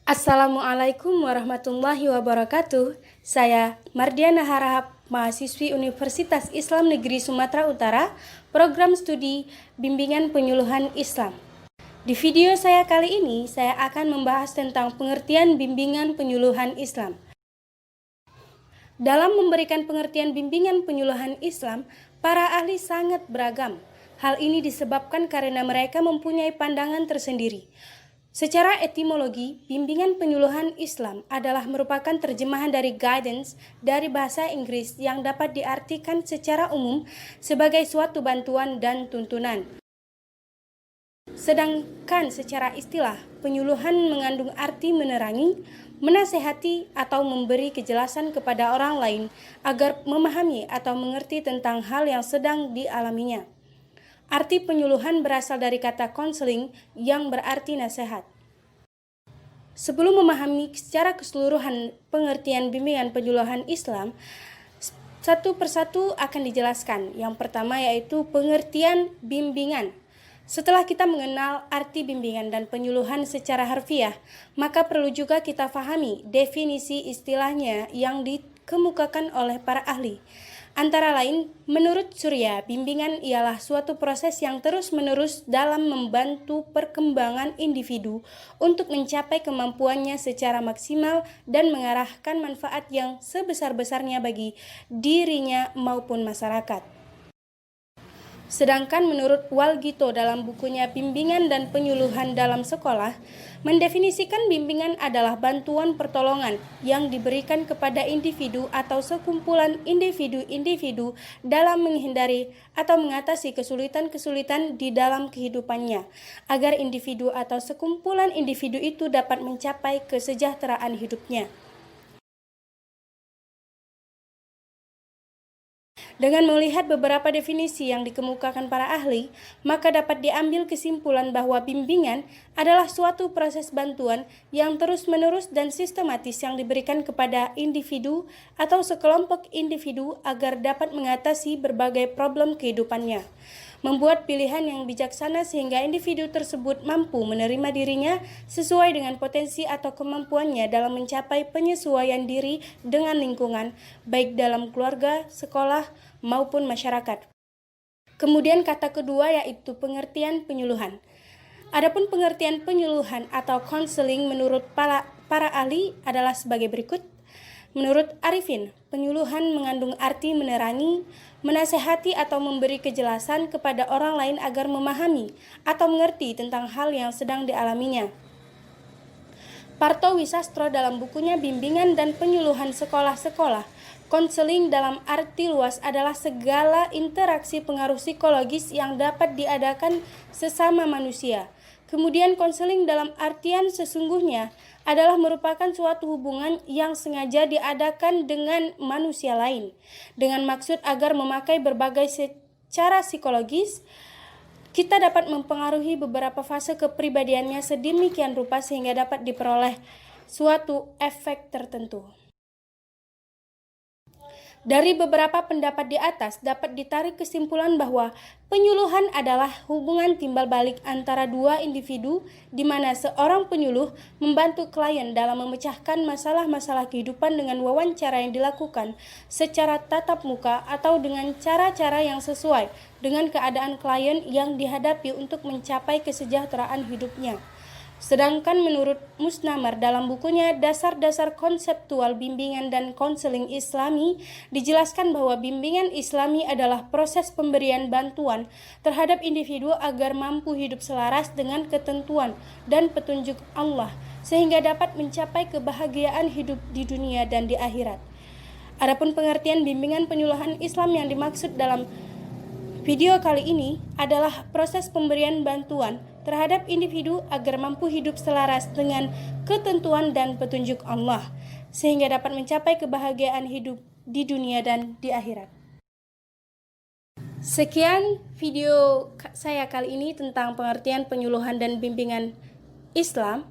Assalamualaikum warahmatullahi wabarakatuh. Saya Mardiana Harahap, mahasiswi Universitas Islam Negeri Sumatera Utara, program studi Bimbingan Penyuluhan Islam. Di video saya kali ini, saya akan membahas tentang pengertian bimbingan penyuluhan Islam. Dalam memberikan pengertian bimbingan penyuluhan Islam, para ahli sangat beragam. Hal ini disebabkan karena mereka mempunyai pandangan tersendiri. Secara etimologi, bimbingan penyuluhan Islam adalah merupakan terjemahan dari guidance dari bahasa Inggris yang dapat diartikan secara umum sebagai suatu bantuan dan tuntunan. Sedangkan secara istilah, penyuluhan mengandung arti menerangi, menasehati, atau memberi kejelasan kepada orang lain agar memahami atau mengerti tentang hal yang sedang dialaminya. Arti penyuluhan berasal dari kata counseling yang berarti nasihat. Sebelum memahami secara keseluruhan pengertian bimbingan penyuluhan Islam, satu persatu akan dijelaskan. Yang pertama yaitu pengertian bimbingan. Setelah kita mengenal arti bimbingan dan penyuluhan secara harfiah, maka perlu juga kita fahami definisi istilahnya yang dikemukakan oleh para ahli. Antara lain, menurut Surya, bimbingan ialah suatu proses yang terus-menerus dalam membantu perkembangan individu untuk mencapai kemampuannya secara maksimal dan mengarahkan manfaat yang sebesar-besarnya bagi dirinya maupun masyarakat. Sedangkan menurut Walgito dalam bukunya Bimbingan dan Penyuluhan dalam Sekolah, mendefinisikan bimbingan adalah bantuan pertolongan yang diberikan kepada individu atau sekumpulan individu-individu dalam menghindari atau mengatasi kesulitan-kesulitan di dalam kehidupannya, agar individu atau sekumpulan individu itu dapat mencapai kesejahteraan hidupnya. Dengan melihat beberapa definisi yang dikemukakan para ahli, maka dapat diambil kesimpulan bahwa bimbingan adalah suatu proses bantuan yang terus-menerus dan sistematis yang diberikan kepada individu atau sekelompok individu agar dapat mengatasi berbagai problem kehidupannya, membuat pilihan yang bijaksana sehingga individu tersebut mampu menerima dirinya sesuai dengan potensi atau kemampuannya dalam mencapai penyesuaian diri dengan lingkungan, baik dalam keluarga, sekolah, maupun masyarakat. Kemudian kata kedua yaitu pengertian penyuluhan. Adapun pengertian penyuluhan atau counseling menurut para ahli adalah sebagai berikut. Menurut Arifin, penyuluhan mengandung arti menerangi, menasehati atau memberi kejelasan kepada orang lain agar memahami atau mengerti tentang hal yang sedang dialaminya. Parto Wisastro dalam bukunya Bimbingan dan Penyuluhan Sekolah-Sekolah, konseling dalam arti luas adalah segala interaksi pengaruh psikologis yang dapat diadakan sesama manusia. Kemudian konseling dalam artian sesungguhnya adalah merupakan suatu hubungan yang sengaja diadakan dengan manusia lain, dengan maksud agar memakai berbagai secara psikologis, kita dapat mempengaruhi beberapa fase kepribadiannya sedemikian rupa sehingga dapat diperoleh suatu efek tertentu. Dari beberapa pendapat di atas dapat ditarik kesimpulan bahwa penyuluhan adalah hubungan timbal balik antara dua individu di mana seorang penyuluh membantu klien dalam memecahkan masalah-masalah kehidupan dengan wawancara yang dilakukan secara tatap muka atau dengan cara-cara yang sesuai dengan keadaan klien yang dihadapi untuk mencapai kesejahteraan hidupnya. Sedangkan menurut Musnamar dalam bukunya Dasar-Dasar Konseptual Bimbingan dan Konseling Islami dijelaskan bahwa bimbingan Islami adalah proses pemberian bantuan terhadap individu agar mampu hidup selaras dengan ketentuan dan petunjuk Allah sehingga dapat mencapai kebahagiaan hidup di dunia dan di akhirat. Adapun pengertian bimbingan penyuluhan Islam yang dimaksud dalam video kali ini adalah proses pemberian bantuan terhadap individu agar mampu hidup selaras dengan ketentuan dan petunjuk Allah, sehingga dapat mencapai kebahagiaan hidup di dunia dan di akhirat. Sekian video saya kali ini tentang pengertian penyuluhan dan bimbingan Islam.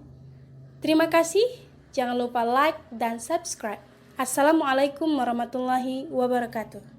Terima kasih, jangan lupa like dan subscribe. Assalamualaikum warahmatullahi wabarakatuh.